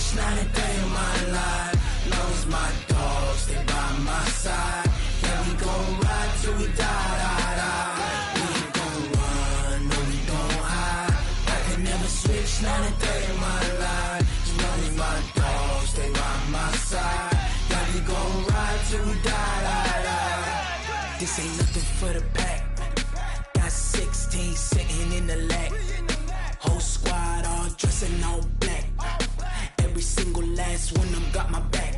switch, not a day in my life. Long as my dogs stay by my side. Yeah, we gon' ride till we die, die, die. We ain't gon' run, no, we don't hide. I can never switch, not a day in my life. As long as my dogs stay by my side. Yeah, we gon' ride till we die, die, die. This ain't nothing for the pack. Got 16 sitting in the lag. Whole squad all dressing all black. Every single last one of them got my back.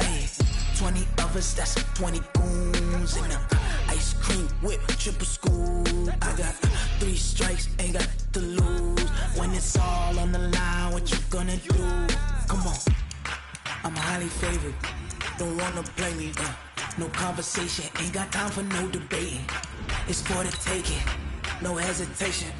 Hey, 20 of us, that's 20 goons. And the ice cream whip, triple scoop. I got 3 strikes, ain't got to lose. When it's all on the line, what you gonna do? Come on, I'm highly favored. Don't wanna play me, no conversation, ain't got time for no debating. It's for the taking, no hesitation.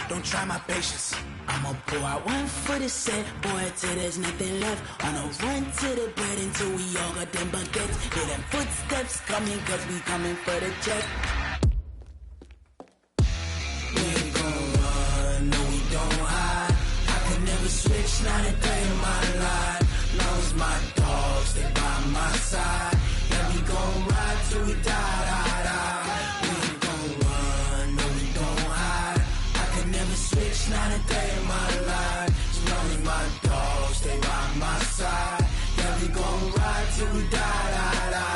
Don't try my patience. I'ma pour out one for the set, boy, till there's nothing left. On a run to the bread until we all got them buckets. Hear them footsteps coming, cause we coming for the check. We ain't gon' run, no, we don't hide. I can never switch, not a day in my life. Long as my dogs stay by my side. Yeah, we gon' ride till we die, die, die. We ain't gon' run, no, we don't hide. I can never switch, not a day in my life. As long as my dogs stay by my side. Yeah, we gon' ride till we die, die, die.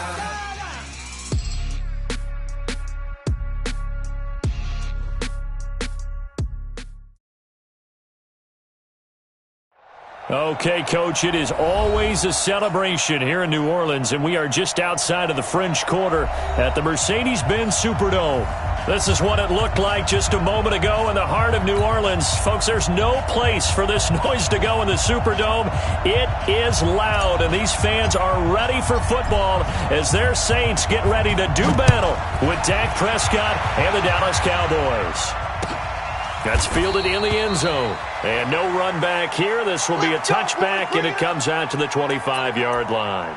Okay, Coach, it is always a celebration here in New Orleans, and we are just outside of the French Quarter at the Mercedes-Benz Superdome. This is what it looked like just a moment ago in the heart of New Orleans. Folks, there's no place for this noise to go in the Superdome. It is loud, and these fans are ready for football as their Saints get ready to do battle with Dak Prescott and the Dallas Cowboys. That's fielded in the end zone. And no run back here. This will be a touchback, and it comes out to the 25-yard line.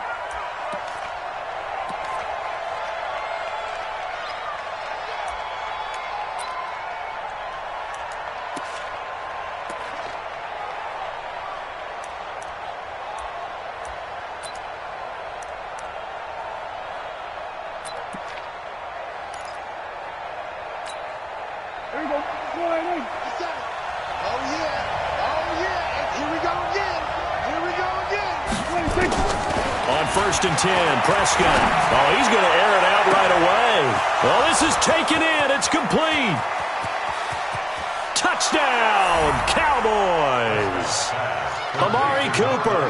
First and 10, Prescott. Oh, he's going to air it out right away. Well, this is taken in. It's complete. Touchdown, Cowboys. Amari Cooper,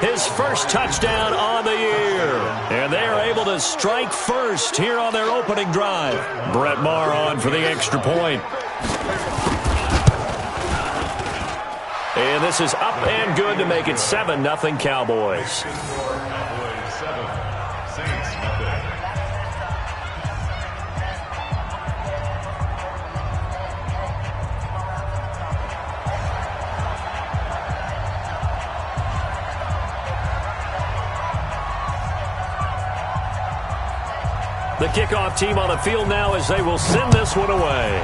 his first touchdown on the year. And they are able to strike first here on their opening drive. Brett Maher on for the extra point. And this is up and good to make it 7-0 Cowboys. The kickoff team on the field now as they will send this one away.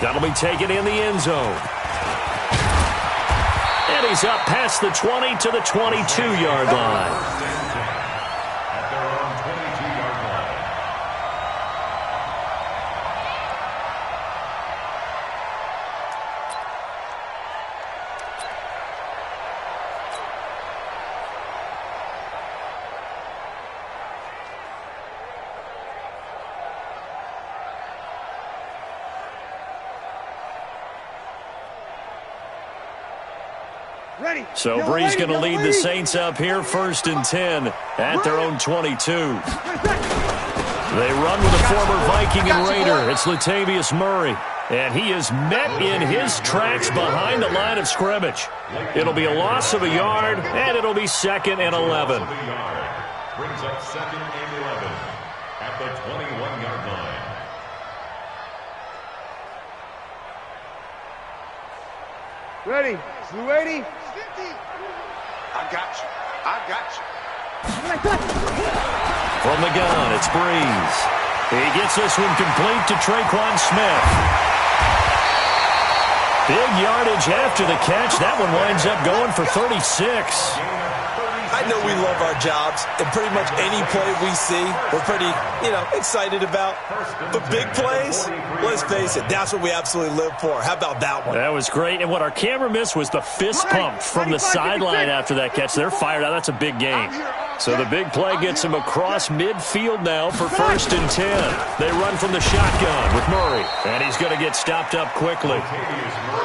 That'll be taken in the end zone. And he's up past the 20 to the 22-yard line. So Bree's going to lead the Saints up here, 1st and 10 at their own 22. They run with a former Viking and Raider. It's Latavius Murray. And he is met in his tracks behind the line of scrimmage. It'll be a loss of a yard, and it'll be 2nd and 11. Brings up 2nd and 11 at the 21-yard line. Ready. You ready? I got you. I got you. From the gun, it's Breeze. He gets this one complete to Traquan Smith. Big yardage after the catch. That one winds up going for 36. I know we love our jobs, and pretty much any play we see, we're pretty, excited about. But big plays, let's face it, that's what we absolutely live for. How about that one? That was great. And what our camera missed was the fist pump from the sideline after that catch. They're fired out. That's a big game. So the big play gets him across midfield now for 1st and 10. They run from the shotgun with Murray. And he's going to get stopped up quickly.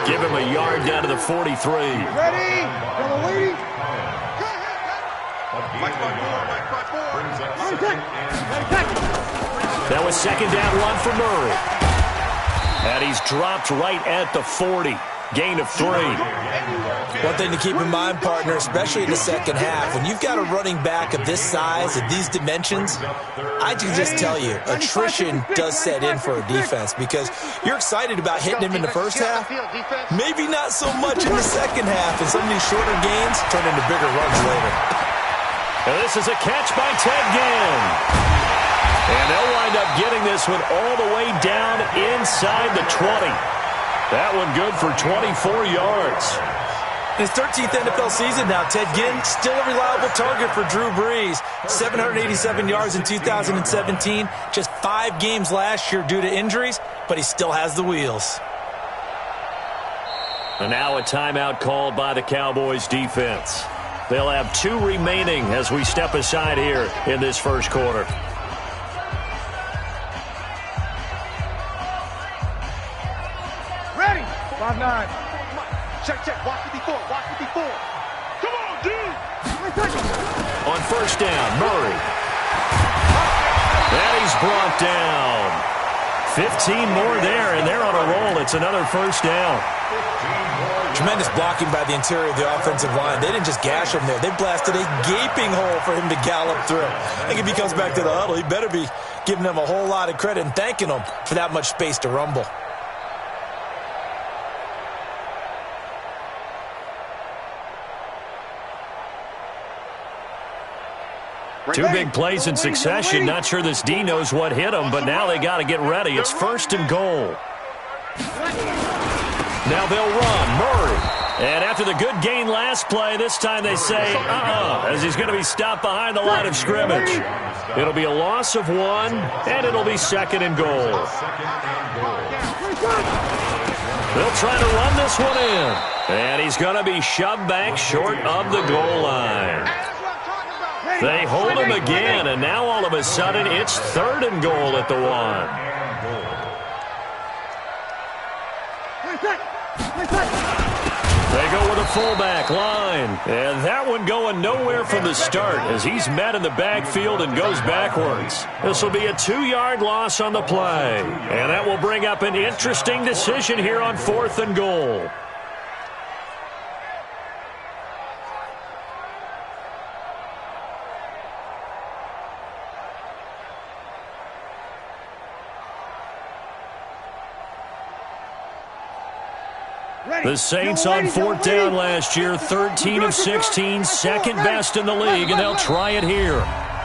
Give him a yard down to the 43. Ready? Double waiting. That was 2nd down run for Murray. And he's dropped right at the 40. Gain of 3. One thing to keep in mind, partner, especially in the second half, when you've got a running back of this size, of these dimensions, I can just tell you, attrition does set in for a defense because you're excited about hitting him in the first half, maybe not so much in the second half, and some of these shorter gains turn into bigger runs later. And this is a catch by Ted Ginn. And they'll wind up getting this one all the way down inside the 20. That one good for 24 yards. In his 13th NFL season now, Ted Ginn still a reliable target for Drew Brees. 787 yards in 2017. Just 5 games last year due to injuries, but he still has the wheels. And now a timeout called by the Cowboys defense. They'll have 2 remaining as we step aside here in this first quarter. Ready? 5-9. Check. Watch it before. Come on, dude. On 1st down, Murray. And he's brought down. 15 more there, and they're on a roll. It's another 1st down. Tremendous blocking by the interior of the offensive line. They didn't just gash him there. They blasted a gaping hole for him to gallop through. I think if he comes back to the huddle, he better be giving them a whole lot of credit and thanking them for that much space to rumble. Two big plays in succession. Not sure this D knows what hit him, but now they got to get ready. It's 1st and goal. Now they'll run. Murray. And after the good gain last play, this time they say, as he's going to be stopped behind the line of scrimmage. It'll be a loss of 1, and it'll be 2nd and goal. They'll try to run this one in. And he's going to be shoved back short of the goal line. They hold him again, and now all of a sudden it's 3rd and goal at the 1. They go with a fullback line, and that one going nowhere from the start as he's met in the backfield and goes backwards. This will be a 2-yard loss on the play, and that will bring up an interesting decision here on 4th and goal. The Saints on 4th down last year, 13 of 16, 2nd best in the league, and they'll try it here.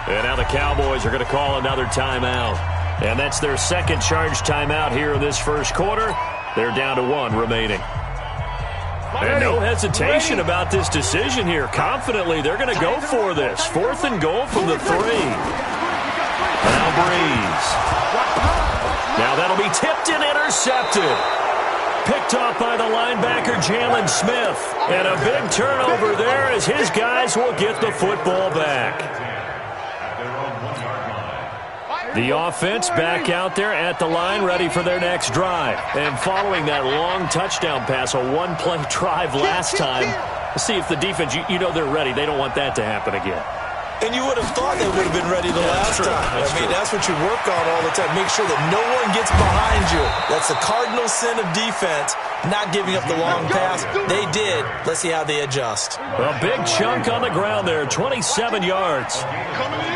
And now the Cowboys are going to call another timeout. And that's their 2nd charge timeout here in this first quarter. They're down to 1 remaining. And no hesitation about this decision here. Confidently, they're going to go for this. 4th and goal from the 3. Now Brees. Now that'll be tipped and intercepted. Picked off by the linebacker, Jalen Smith. And a big turnover there as his guys will get the football back. The offense back out there at the line, ready for their next drive. And following that long touchdown pass, a 1-play drive last time, let's see if the defense, you know they're ready. They don't want that to happen again. And you would have thought they would have been ready the last time. That's what you work on all the time. Make sure that no one gets behind you. That's the cardinal sin of defense, not giving up the long pass. They did. Let's see how they adjust. A big chunk on the ground there, 27 yards. Coming to you.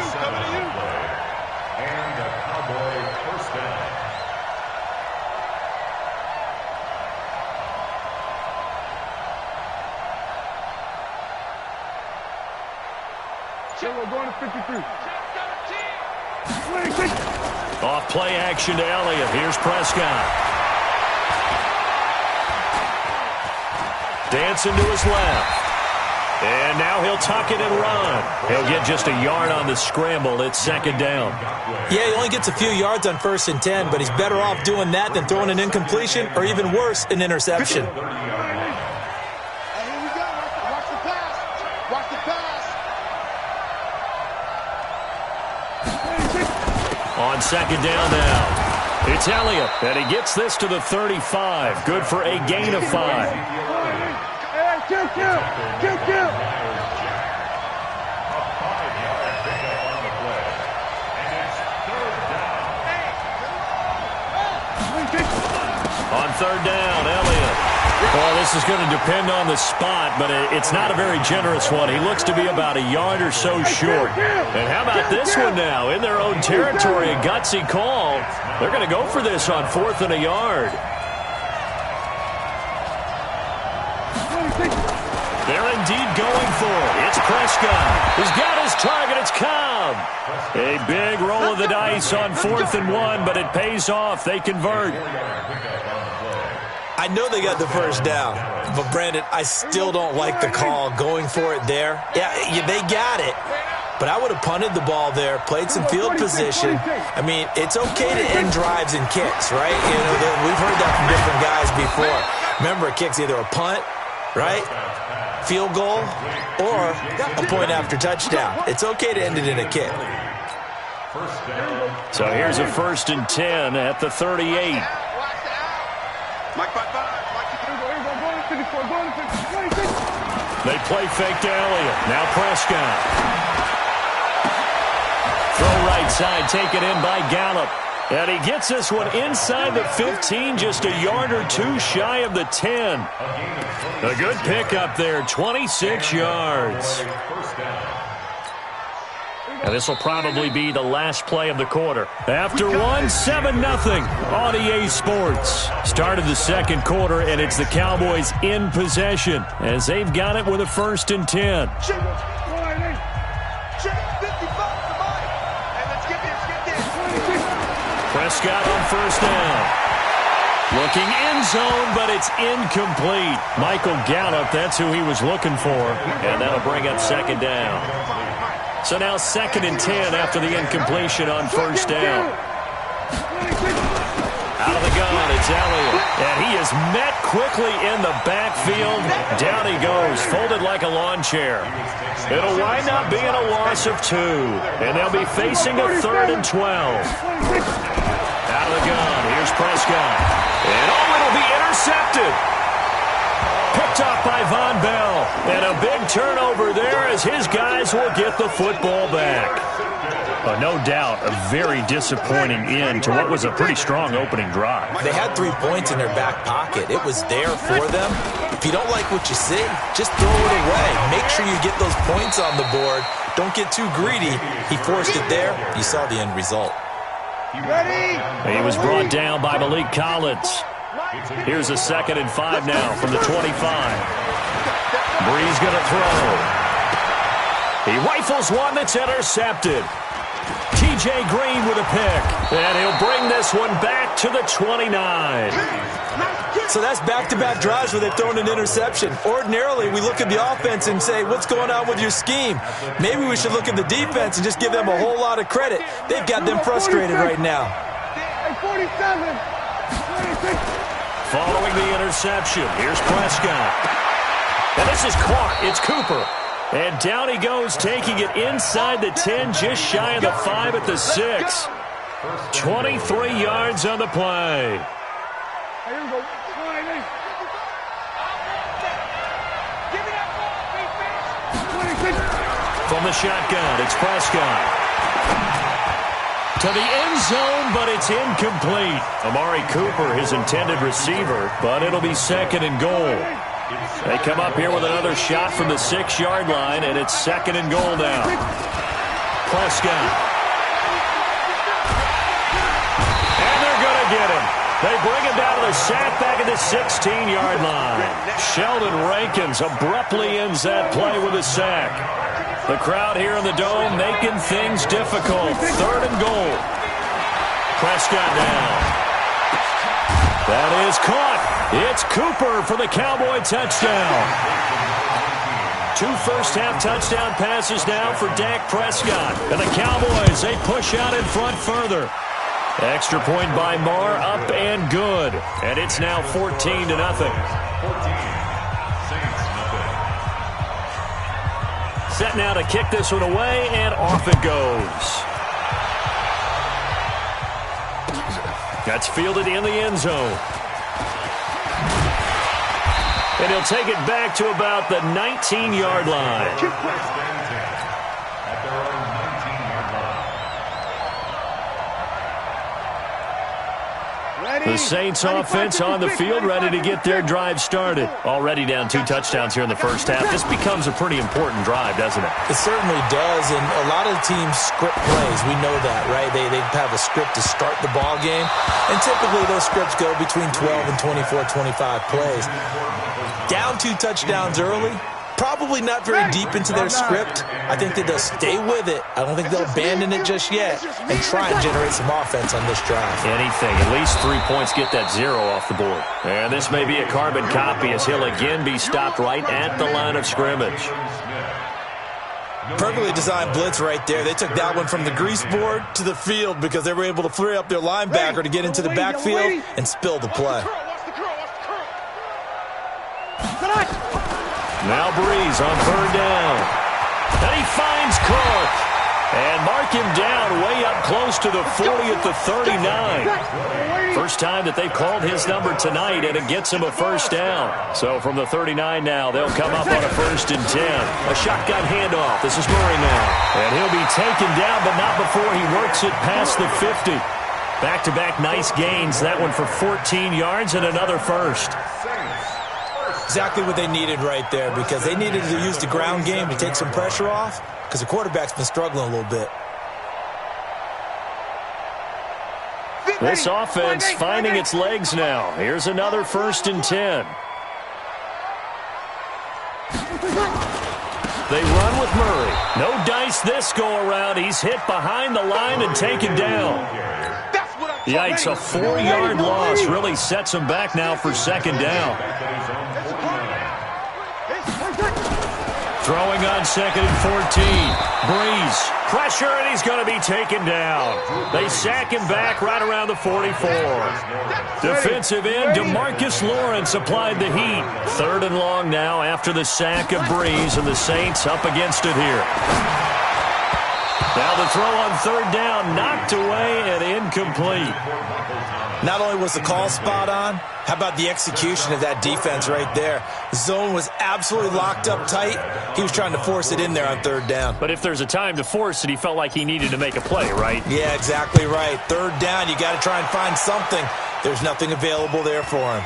And the Cowboy 1st down. We're going to 53. Off play action to Elliott. Here's Prescott. Dancing to his left. And now he'll tuck it and run. He'll get just a yard on the scramble. It's second down. Yeah, he only gets a few yards on 1st and 10, but he's better off doing that than throwing an incompletion or even worse, an interception. Hey, here we go. Watch the pass. Watch the pass. On second down now, it's Elliott, and he gets this to the 35. Good for a gain of 5. Kill. A 5-yard pickup on the play. And it's third down. On third down, Elliott. Well, this is going to depend on the spot, but it's not a very generous one. He looks to be about a yard or so short. And how about this one now? In their own territory, a gutsy call. They're going to go for this on 4th and a yard. They're indeed going for it. It's Prescott. He's got his target. It's Cobb. A big roll of the dice on 4th and 1, but it pays off. They convert. I know they got the first down, but Brandon, I still don't like the call going for it there. Yeah, they got it, but I would have punted the ball there, played some field position. I mean, it's okay to end drives and kicks, right? You know, we've heard that from different guys before. Remember, a kick's either a punt, right? Field goal, or a point after touchdown. It's okay to end it in a kick. So here's a 1st and 10 at the 38. They play fake to Elliott. Now Prescott. Throw right side, taken in by Gallup. And he gets this one inside the 15, just a yard or two shy of the 10. A good pickup there, 26 yards. And this will probably be the last play of the quarter. After one, 7-0 on EA Sports. Started the second quarter, and it's the Cowboys in possession as they've got it with a 1st and 10. Prescott on 1st down. Looking end zone, but it's incomplete. Michael Gallup, that's who he was looking for. And that'll bring up 2nd down. So now 2nd and 10 after the incompletion on 1st down. Out of the gun, it's Elliott. And he is met quickly in the backfield. Down he goes, folded like a lawn chair. It'll wind up being a loss of 2. And they'll be facing a 3rd and 12. Out of the gun, here's Prescott. And it'll be intercepted. Picked off by Von Bell. And a big turnover there as his guys will get the football back. No doubt a very disappointing end to what was a pretty strong opening drive. They had 3 points in their back pocket. It was there for them. If you don't like what you see, just throw it away. Make sure you get those points on the board. Don't get too greedy. He forced it there. You saw the end result. He was brought down by Malik Collins. Here's a 2nd and 5 now from the 25. Bree's going to throw. He rifles one that's intercepted. TJ Green with a pick. And he'll bring this one back to the 29. So that's back-to-back drives where they've thrown an interception. Ordinarily, we look at the offense and say, what's going on with your scheme? Maybe we should look at the defense and just give them a whole lot of credit. They've got them frustrated right now. 47. Following the interception, here's Prescott. And this is caught. It's Cooper. And down he goes, taking it inside the 10, just shy of the 5 at the 6. 23 yards on the play. From the shotgun, it's Prescott. To the end zone, but it's incomplete. Amari Cooper, his intended receiver, but it'll be 2nd and goal. They come up here with another shot from the 6-yard line, and it's 2nd and goal now. Prescott. And they're going to get him. They bring him down to the sack back at the 16-yard line. Sheldon Rankins abruptly ends that play with a sack. The crowd here in the Dome making things difficult. 3rd and goal. Prescott down. That is caught. It's Cooper for the Cowboy touchdown. 2 first-half touchdown passes now for Dak Prescott. And the Cowboys, they push out in front further. Extra point by Marr, up and good. And it's now 14-0. Set now to kick this one away, and off it goes. That's fielded in the end zone. And he'll take it back to about the 19-yard line. The Saints offense on the field, ready to get their drive started. Already down 2 touchdowns here in the first half. This becomes a pretty important drive, doesn't it? It certainly does, and a lot of teams script plays. We know that, right? They have a script to start the ball game, and typically those scripts go between 12 and 24, 25 plays. Down 2 touchdowns early, probably not very deep into their script. I think that they'll stay with it. I don't think they'll abandon it just yet and try and generate some offense on this drive. Anything. At least 3 points, get that 0 off the board. And this may be a carbon copy as he'll again be stopped right at the line of scrimmage. Perfectly designed blitz right there. They took that one from the grease board to the field because they were able to free up their linebacker to get into the backfield and spill the play. Now Breeze on 3rd down. And he finds Cook. And mark him down way up close to the 40 at the 39. First time that they've called his number tonight, and it gets him a first down. So from the 39 now, they'll come up on a 1st and 10. A shotgun handoff. This is Murray now. And he'll be taken down, but not before he works it past the 50. Back-to-back nice gains. That one for 14 yards and another first. Exactly what they needed right there, because they needed to use the ground game to take some pressure off, because the quarterback's been struggling a little bit. This offense finding its legs now. Here's another 1st and 10. They run with Murray. No dice this go-around. He's hit behind the line and taken down. Yikes, a 4-yard loss really sets him back now for 2nd down. Throwing on 2nd and 14. Breeze. Pressure, and he's going to be taken down. They sack him back right around the 44. Defensive end, DeMarcus Lawrence applied the heat. 3rd and long now after the sack of Breeze, and the Saints up against it here. Now the throw on 3rd down, knocked away and incomplete. Not only was the call spot on, how about the execution of that defense right there? The zone was absolutely locked up tight. He was trying to force it in there on 3rd down. But if there's a time to force it, he felt like he needed to make a play, right? Yeah, exactly right. 3rd down, you got to try and find something. There's nothing available there for him.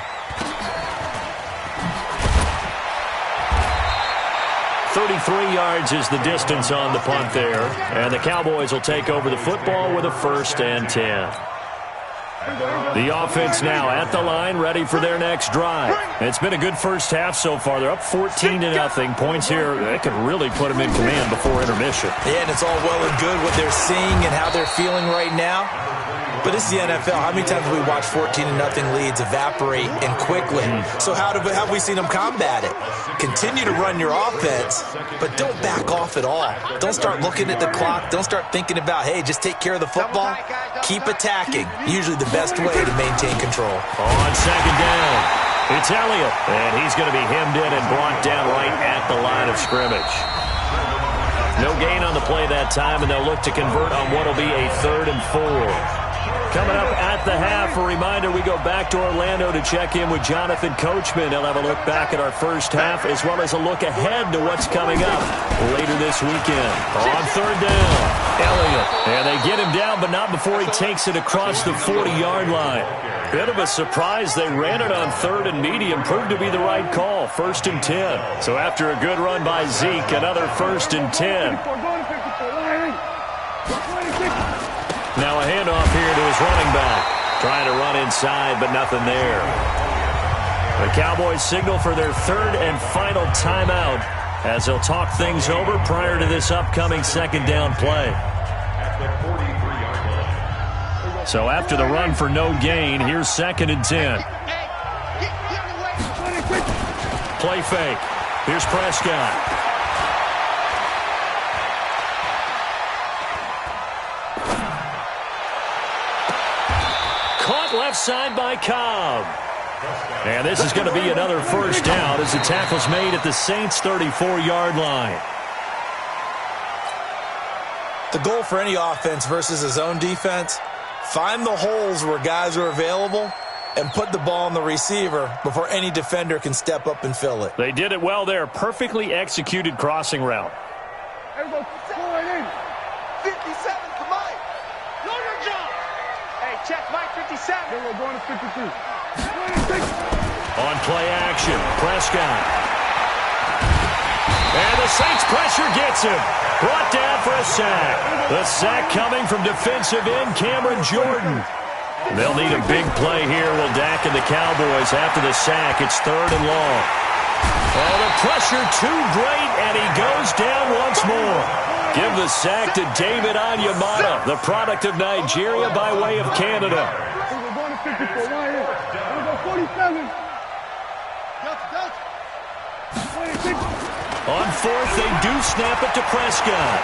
33 yards is the distance on the punt there. And the Cowboys will take over the football with a 1st and 10. The offense now at the line, ready for their next drive. It's been a good first half so far. They're up 14-0. Points here, they could really put them in command before intermission. Yeah, and it's all well and good what they're seeing and how they're feeling right now. But this is the NFL. How many times have we watched 14-0 leads evaporate and quickly? So how have we seen them combat it? Continue to run your offense, but don't back off at all. Don't start looking at the clock. Don't start thinking about, hey, just take care of the football. Keep attacking. Usually the best way to maintain control. On 2nd down, it's Elliott, and he's going to be hemmed in and brought down right at the line of scrimmage. No gain on the play that time, and they'll look to convert on what will be a 3rd and 4. Coming up at the half, a reminder, we go back to Orlando to check in with Jonathan Coachman. He'll have a look back at our first half as well as a look ahead to what's coming up later this weekend. On 3rd down, Elliott. And they get him down, but not before he takes it across the 40-yard line. Bit of a surprise. They ran it on 3rd and medium. Proved to be the right call. 1st and 10. So after a good run by Zeke, another 1st and 10. Now a handoff here to his running back. Trying to run inside, but nothing there. The Cowboys signal for their 3rd and final timeout as they'll talk things over prior to this upcoming 2nd down play. So after the run for no gain, here's 2nd and 10. play fake. Here's Prescott. Caught left side by Cobb. And this is going to be another first down as the tackle's made at the Saints' 34-yard line. The goal for any offense versus his own defense, find the holes where guys are available and put the ball on the receiver before any defender can step up and fill it. They did it well there. Perfectly executed crossing route. 57 for Mike. Know your job. Hey, check Mike 57. Then we're going to 52. On play action, Prescott. And the Saints pressure gets him. Brought down for a sack. The sack coming from defensive end Cameron Jordan. They'll need a big play here. Will Dak and the Cowboys after the sack. It's 3rd and long. Oh, the pressure too great, and he goes down once more. Give the sack to David Onyemata, the product of Nigeria by way of Canada. We're going to 54. Right here. We're going 47. 26. On 4th, they do snap it to Prescott.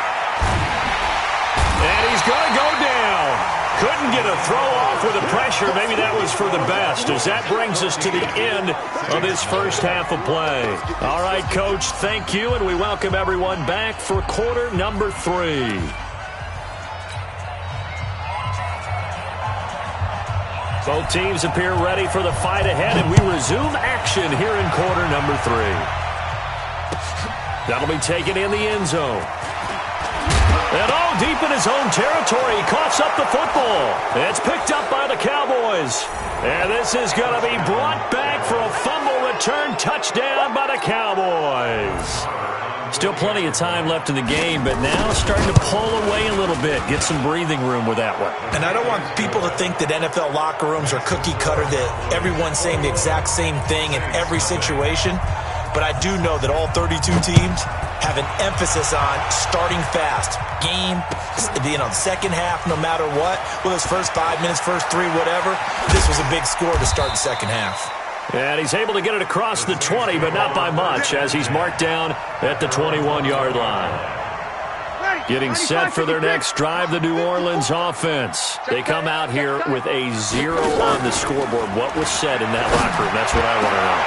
And he's going to go down. Couldn't get a throw off with the pressure. Maybe that was for the best, as that brings us to the end of this first half of play. All right, Coach, thank you, and we welcome everyone back for quarter number 3. Both teams appear ready for the fight ahead, and we resume action here in quarter number 3. That'll be taken in the end zone. And all deep in his own territory, he coughs up the football. It's picked up by the Cowboys. And this is going to be brought back for a fumble return touchdown by the Cowboys. Still plenty of time left in the game, but now starting to pull away a little bit. Get some breathing room with that one. And I don't want people to think that NFL locker rooms are cookie cutter, that everyone's saying the exact same thing in every situation. But I do know that all 32 teams have an emphasis on starting fast. Game, second half, no matter what. Well, his first 5 minutes, first 3, whatever. This was a big score to start the second half. And he's able to get it across the 20, but not by much, as he's marked down at the 21-yard line. Getting set for their next drive, the New Orleans offense. They come out here with a 0 on the scoreboard. What was said in that locker room? That's what I want to know.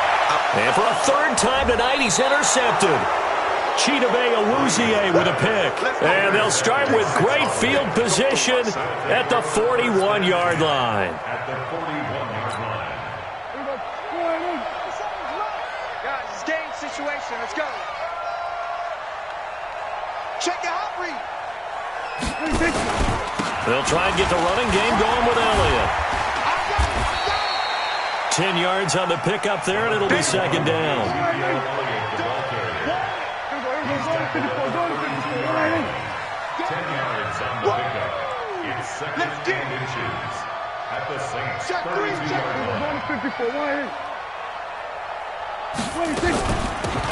And for a 3rd time tonight, he's intercepted. Chidobe Awuzie with a pick. And they'll start with great field position at the 41-yard line. At the 41-yard line. Guys, it's game situation. Let's go. Check your hot read. They'll try and get the running game going with Elliott. 10 yards on the pickup there, and it'll be 2nd down. 10 yards on the pickup. It's 2nd and inches at the Saints' 32-yard line.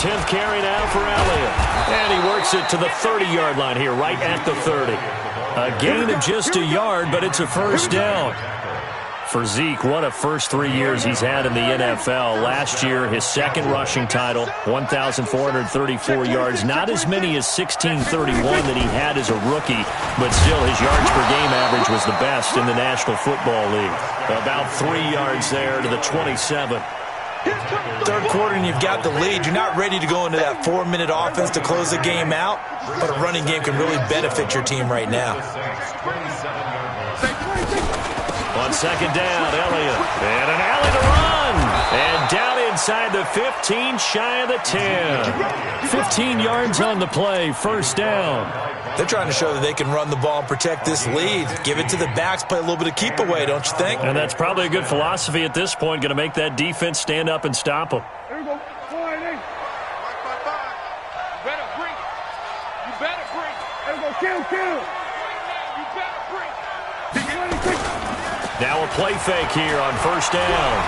10th carry now for Elliott. And he works it to the 30-yard line here, right at the 30. A gain of just a yard, but it's a first down. For Zeke, what a first 3 years he's had in the NFL. Last year, his 2nd rushing title, 1,434 yards. Not as many as 1,631 that he had as a rookie, but still his yards per game average was the best in the National Football League. About 3 yards there to the 27. 3rd quarter and you've got the lead. You're not ready to go into that 4-minute offense to close the game out, but a running game can really benefit your team right now. On 2nd down, Elliott. And an alley to run. And down inside the 15, shy of the 10. 15 yards on the play, first down. They're trying to show that they can run the ball and protect this lead. Give it to the backs, play a little bit of keep away, don't you think? And that's probably a good philosophy at this point, going to make that defense stand up and stop them. Here we go. 4 and 8. You better bring it. You better bring it. Here we go. Kill. You better bring it. 26. Now a play fake here on first down.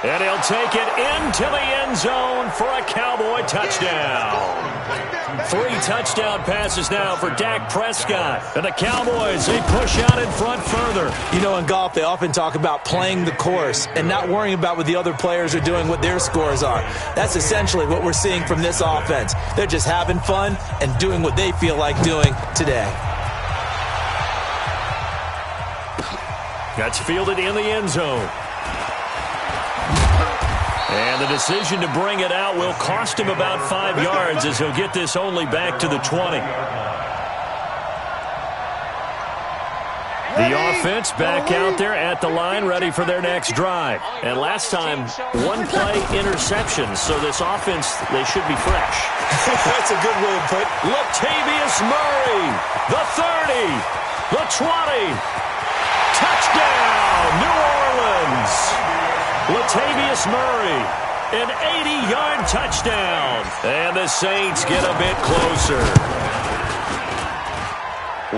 And he'll take it into the end zone for a Cowboy touchdown. 3 touchdown passes now for Dak Prescott. And the Cowboys, they push out in front further. You know, in golf, they often talk about playing the course and not worrying about what the other players are doing, what their scores are. That's essentially what we're seeing from this offense. They're just having fun and doing what they feel like doing today. That's fielded in the end zone. And the decision to bring it out will cost him about 5 yards as he'll get this only back to the 20. The offense back out there at the line, ready for their next drive. And last time, 1-play interception, so this offense, they should be fresh. That's a good way to put it. Latavius Murray, the 30, the 20. Touchdown, New Orleans. Latavius Murray, an 80-yard touchdown. And the Saints get a bit closer.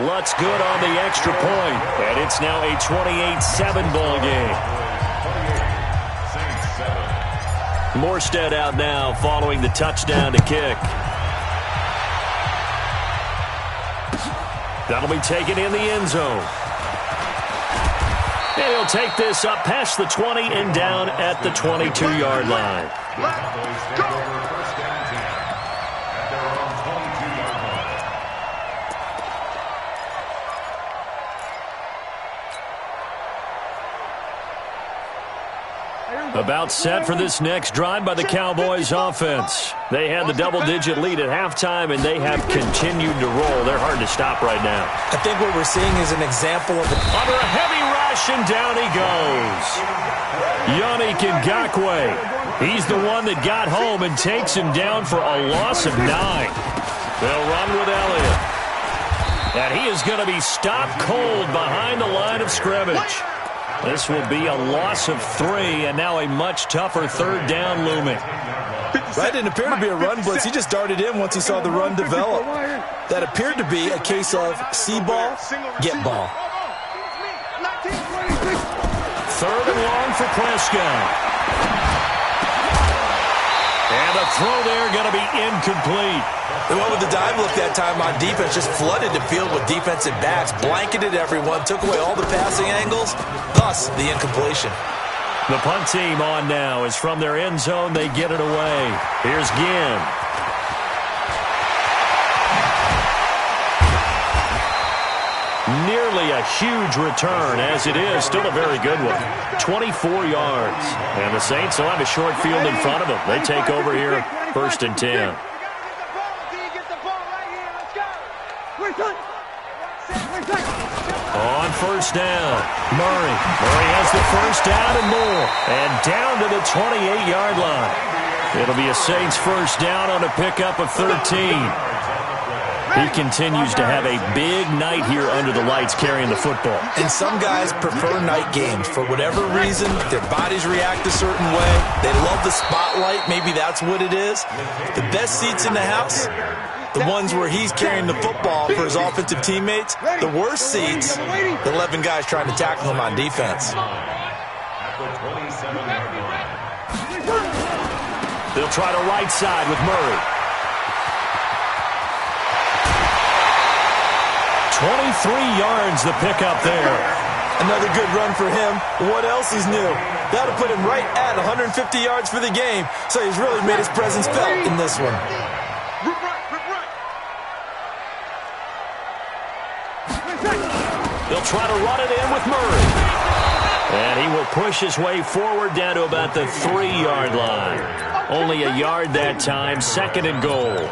Lutz good on the extra point, and it's now a 28-7 ball game. Morstead out now following the touchdown to kick. That'll be taken in the end zone. And he'll take this up past the 20 and down at the 22-yard line. Let's go. About set for this next drive by the Cowboys offense. They had the double-digit lead at halftime, and they have continued to roll. They're hard to stop right now. I think what we're seeing is an example of under a heavy rush, and down he goes. Yannick Ngakoue. He's the one that got home and takes him down for a loss of 9. They'll run with Elliott. And he is going to be stopped cold behind the line of scrimmage. This will be a loss of 3, and now a much tougher third down looming. Right, didn't appear to be a run blitz. He just darted in once he saw the run develop. That appeared to be a case of see ball, get ball. 3rd and long for Prescott. And a throw there going to be incomplete. They went with the dive look that time on defense, just flooded the field with defensive backs, blanketed everyone, took away all the passing angles, thus the incompletion. The punt team on now is from their end zone. They get it away. Here's Ginn. Nearly a huge return, as it is. Still a very good one. 24 yards. And the Saints will have a short field in front of them. They take over here, 1st and 10. On 1st down, Murray. Murray has the 1st down and more. And down to the 28-yard line. It'll be a Saints 1st down on a pickup of 13. He continues to have a big night here under the lights carrying the football. And some guys prefer night games. For whatever reason, their bodies react a certain way. They love the spotlight. Maybe that's what it is. The best seats in the house, the ones where he's carrying the football for his offensive teammates. The worst seats, the 11 guys trying to tackle him on defense. They'll try to right side with Murray. 23 yards the pickup there. Another good run for him. What else is new? That'll put him right at 150 yards for the game. So he's really made his presence felt in this one. They'll try to run it in with Murray. And he will push his way forward down to about the 3-yard line. Only a yard that time, 2nd and goal.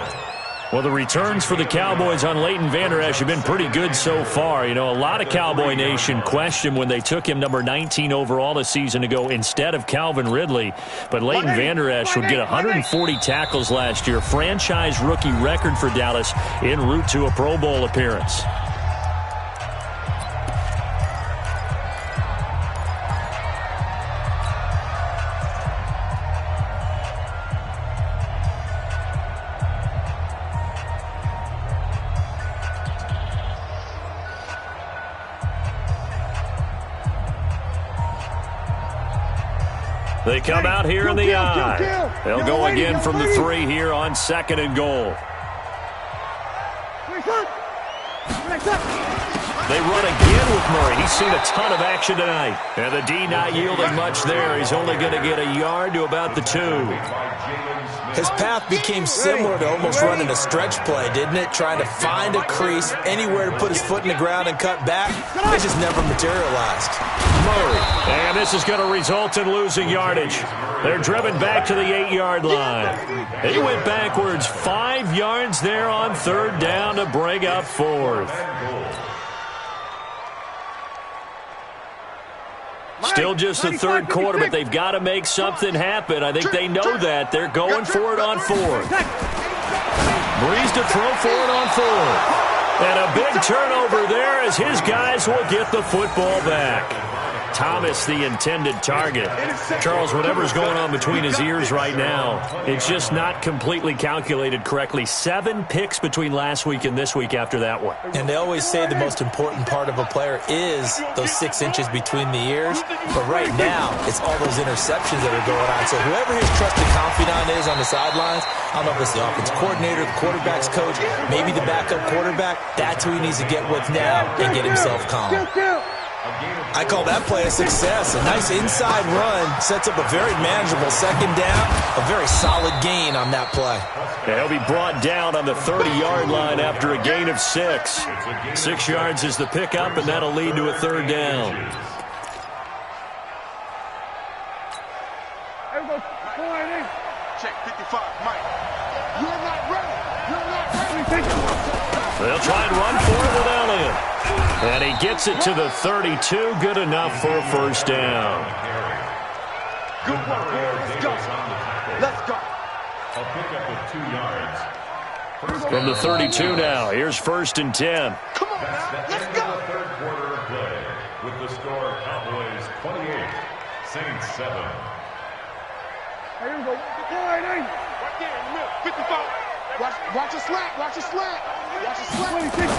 Well, the returns for the Cowboys on Leighton Vander Esch have been pretty good so far. You know, a lot of Cowboy Nation questioned when they took him number 19 overall a season ago instead of Calvin Ridley. But Leighton Vander Esch would get 140 tackles last year, franchise rookie record for Dallas, en route to a Pro Bowl appearance. They come out here in the I. They'll go again from the 3 here on 2nd and goal. They run again with Murray. He's seen a ton of action tonight. And the D not yielding much there. He's only going to get a yard to about the 2. His path became similar to almost running a stretch play, didn't it? Trying to find a crease, anywhere to put his foot in the ground and cut back. It just never materialized. Murray. And this is going to result in losing yardage. They're driven back to the 8-yard line. He went backwards 5 yards there on 3rd down to bring up 4th. Still just the 3rd quarter, but they've got to make something happen. I think they know that. They're going for it on 4th. Breeze to throw for it on 4th. And a big turnover there as his guys will get the football back. Thomas, the intended target. Charles, whatever's going on between his ears right now, it's just not completely calculated correctly. 7 picks between last week and this week after that one. And they always say the most important part of a player is those 6 inches between the ears. But right now, it's all those interceptions that are going on. So whoever his trusted confidant is on the sidelines, I don't know if it's the offensive coordinator, the quarterback's coach, maybe the backup quarterback, that's who he needs to get with now and get himself calm. I call that play a success. A nice inside run sets up a very manageable 2nd down. A very solid gain on that play. He'll be brought down on the 30-yard line after a gain of 6. 6 yards is the pickup, and that'll lead to a 3rd down. Check 55, Mike. You're not ready. You're not ready. They'll try and run for it with Elliott. And he gets it to the 32. Good enough for a 1st down. Good work, let's go. Let's go. A pickup of 2 yards. From the 32 now, here's 1st and 10. Come on now, let's go. The 3rd quarter of play with the score Cowboys 28, Saints 7. Here we go. Right there in the middle, 55. Watch a slant, watch a slant. Watch a slant. 26.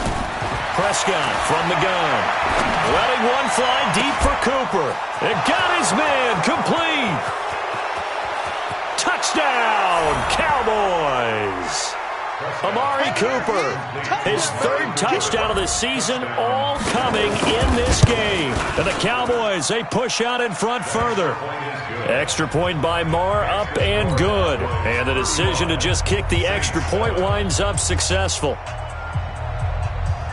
Prescott from the gun. Letting one fly deep for Cooper. It got his man complete. Touchdown, Cowboys. Amari Cooper, his 3rd touchdown of the season, all coming in this game. And the Cowboys, they push out in front further. Extra point by Marr, up and good. And the decision to just kick the extra point winds up successful.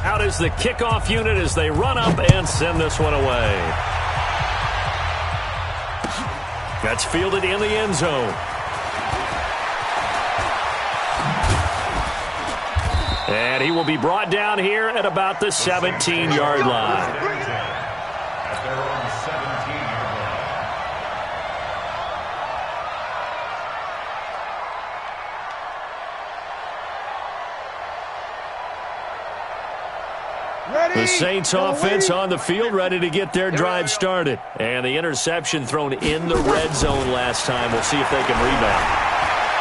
Out is the kickoff unit as they run up and send this one away. That's fielded in the end zone. And he will be brought down here at about the 17-yard line. At their own 17-yard line. The Saints offense on the field, ready to get their drive started. And the interception thrown in the red zone last time. We'll see if they can rebound.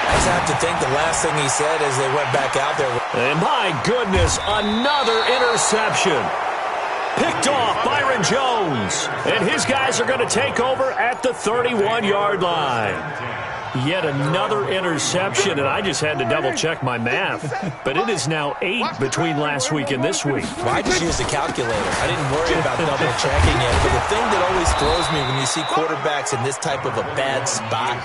I just have to think the last thing he said as they went back out there. And my goodness, another interception. Picked off Byron Jones. And his guys are going to take over at the 31-yard line. Yet another interception, and I just had to double-check my math. But it is now 8 between last week and this week. Well, I just used a calculator. I didn't worry about double-checking it. But the thing that always throws me when you see quarterbacks in this type of a bad spot,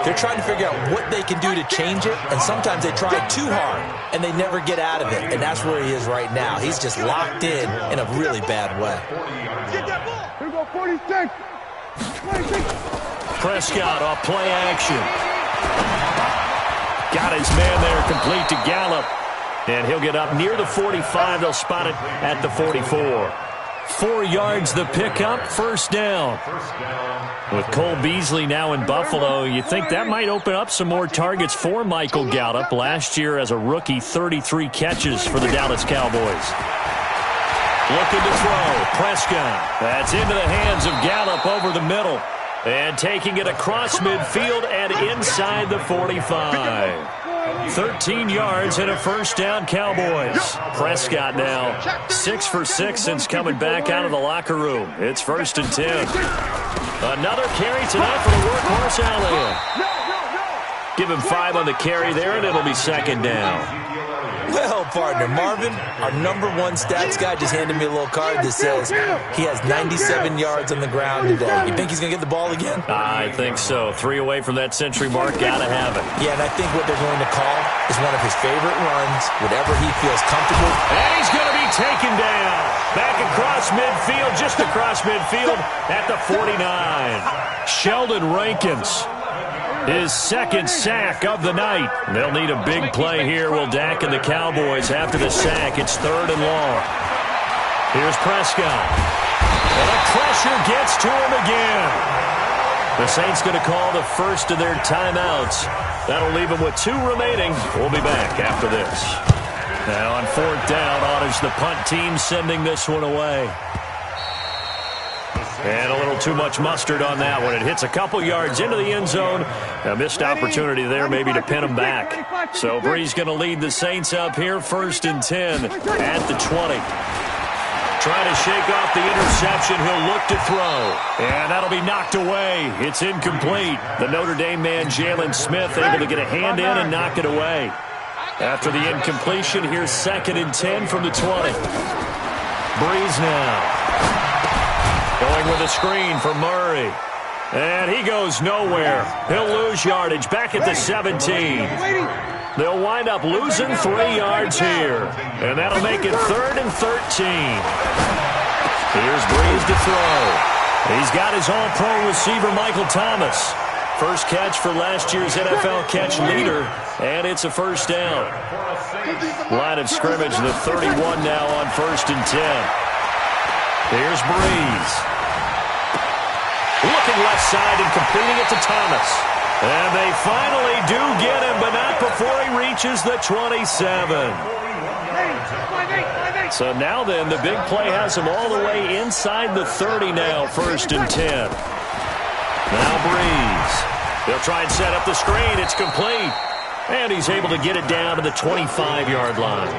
they're trying to figure out what they can do to change it, and sometimes they try too hard, and they never get out of it. And that's where he is right now. He's just locked in a really bad way. Here we go, 46. 26. Prescott off play action. Got his man there complete to Gallup. And he'll get up near the 45. They'll spot it at the 44. 4 yards the pickup, 1st down. With Cole Beasley now in Buffalo, you think that might open up some more targets for Michael Gallup. Last year as a rookie, 33 catches for the Dallas Cowboys. Looking to throw, Prescott. That's into the hands of Gallup over the middle. And taking it across midfield and inside the 45. 13 yards and a first down, Cowboys. Prescott now 6 for 6 since coming back out of the locker room. It's 1st and 10. Another carry tonight for the workhorse Allen. Give him 5 on the carry there, and it'll be 2nd down. Well, partner, Marvin, our #1 stats guy just handed me a little card that says he has 97 yards on the ground today. You think he's going to get the ball again? I think so. 3 away from that century mark. Got to have it. Yeah, and I think what they're going to call is one of his favorite runs, whatever he feels comfortable. And he's going to be taken down. Back across midfield, just across midfield at the 49. Sheldon Rankins. His 2nd sack of the night. They'll need a big play here. Will Dak and the Cowboys after the sack. It's 3rd and long. Here's Prescott. And the pressure gets to him again. The Saints going to call the first of their timeouts. That'll leave them with 2 remaining. We'll be back after this. Now on 4th down, honors the punt team, sending this one away. And a little too much mustard on that one. It hits a couple yards into the end zone. A missed opportunity there maybe to pin them back. So Bree's going to lead the Saints up here, 1st and 10 at the 20. Trying to shake off the interception. He'll look to throw. And that'll be knocked away. It's incomplete. The Notre Dame man, Jalen Smith, able to get a hand in and knock it away. After the incompletion, here's 2nd and 10 from the 20. Breeze now. Going with a screen for Murray. And he goes nowhere. He'll lose yardage back at the 17. They'll wind up losing 3 yards here. And that'll make it 3rd and 13. Here's Breeze to throw. He's got his all-pro receiver, Michael Thomas. First catch for last year's NFL catch leader. And it's a 1st down. Line of scrimmage, the 31 now on 1st and 10. Here's Breeze. Looking left side and completing it to Thomas. And they finally do get him, but not before he reaches the 27. So now then, the big play has him all the way inside the 30 now, 1st and 10. Now Breeze. They'll try and set up the screen. It's complete. And he's able to get it down to the 25-yard line.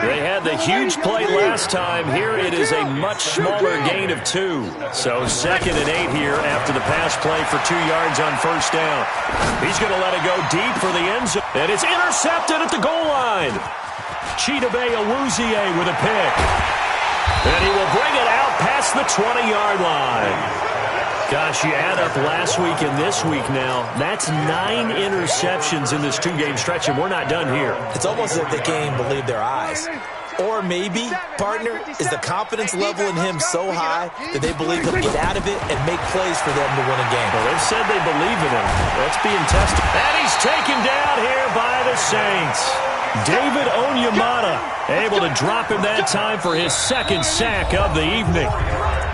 They had the huge play last time. Here it is a much smaller gain of 2. So 2nd and 8 here after the pass play for 2 yards on 1st down. He's going to let it go deep for the end zone. And it's intercepted at the goal line. Chidobe Awuzie with a pick. And he will bring it out past the 20-yard line. Gosh, you add up last week and this week now, that's 9 interceptions in this 2-game stretch, and we're not done here. It's almost as if they can't even believe their eyes. Or maybe, partner, is the confidence level in him so high that they believe he'll get out of it and make plays for them to win a game. Well, they've said they believe in him. That's being tested. And he's taken down here by the Saints. David Onyemata able to drop him that time for his 2nd sack of the evening.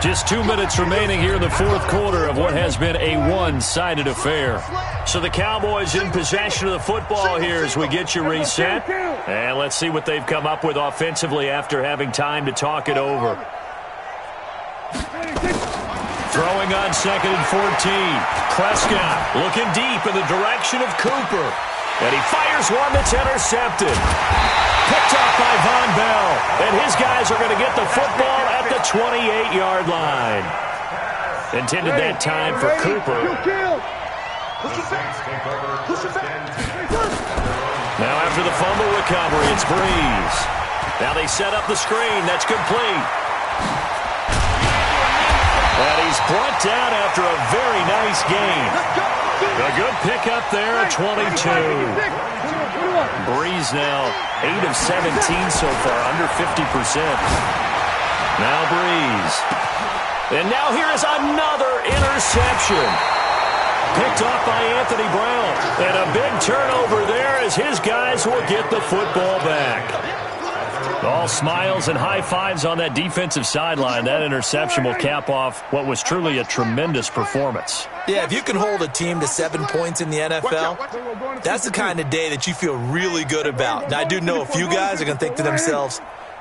Just 2 minutes remaining here in the 4th quarter of what has been a one-sided affair. So the Cowboys in possession of the football here as we get you reset. And let's see what they've come up with offensively after having time to talk it over. Throwing on 2nd and 14. Prescott looking deep in the direction of Cooper. And he fires one that's intercepted. Picked off by Von Bell. And his guys are going to get the football at the 28-yard line. Intended that time for Cooper. Now after the fumble recovery, it's Breeze. Now they set up the screen. That's complete. And he's brought down after a very nice gain. A good pickup there at 22. Breeze now 8 of 17 so far, under 50%. Now Breeze. And now here is another interception. Picked off by Anthony Brown. And a big turnover there as his guys will get the football back. All smiles and high fives on that defensive sideline. That interception will cap off what was truly a tremendous performance. Yeah, if you can hold a team to 7 points in the NFL, that's the kind of day that you feel really good about. Now, I do know a few guys are going to think to themselves,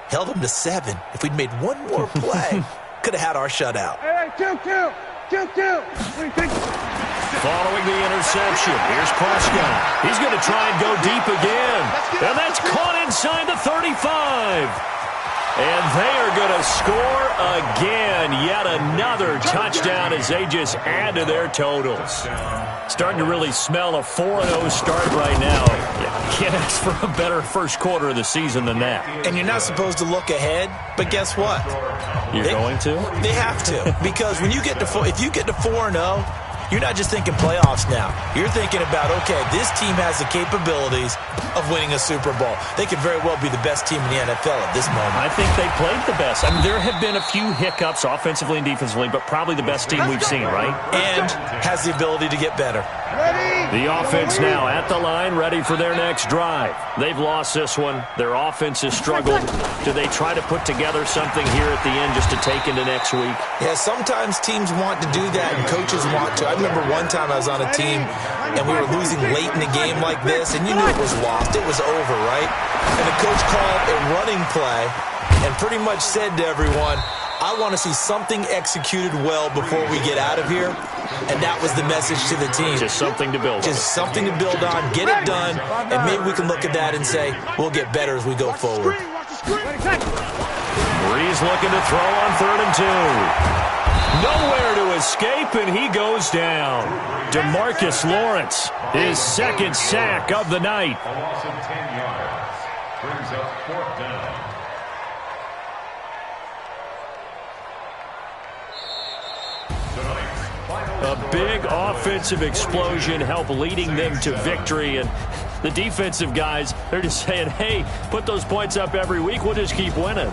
held them to 7. If we'd made one more play, could have had our shutout. Hey, kill. following the interception. Here's Prescott. He's going to try and go deep again. And that's caught inside the 35. And they are going to score again. Yet another touchdown as they just add to their totals. Starting to really smell a 4-0 start right now. Yeah, can't ask for a better first quarter of the season than that. And you're not supposed to look ahead, but guess what? You're going to? They have to. Because when you get to if you get to 4-0, you're not just thinking playoffs now. You're thinking about, okay, this team has the capabilities of winning a Super Bowl. They could very well be the best team in the NFL at this moment. I think they played the best. I mean, there have been a few hiccups offensively and defensively, but probably the best team we've seen, right? And has the ability to get better. The offense now at the line, ready for their next drive. They've lost this one. Their offense has struggled. Do they try to put together something here at the end just to take into next week? Yeah, sometimes teams want to do that and coaches want to. I remember one time I was on a team and we were losing late in a game like this, and you knew it was lost. It was over, right? And the coach called a running play and pretty much said to everyone, I want to see something executed well before we get out of here. And that was the message to the team. Just something to build on. Just something to build on, get it done, and maybe we can look at that and say, we'll get better as we go forward. Breeze looking to throw on 3rd and 2. Nowhere to escape, and he goes down. DeMarcus Lawrence, his second sack of the night. A loss of 10 yards. Brings up 4th down. A big offensive explosion helped leading them to victory. And the defensive guys, they're just saying, hey, put those points up every week. We'll just keep winning.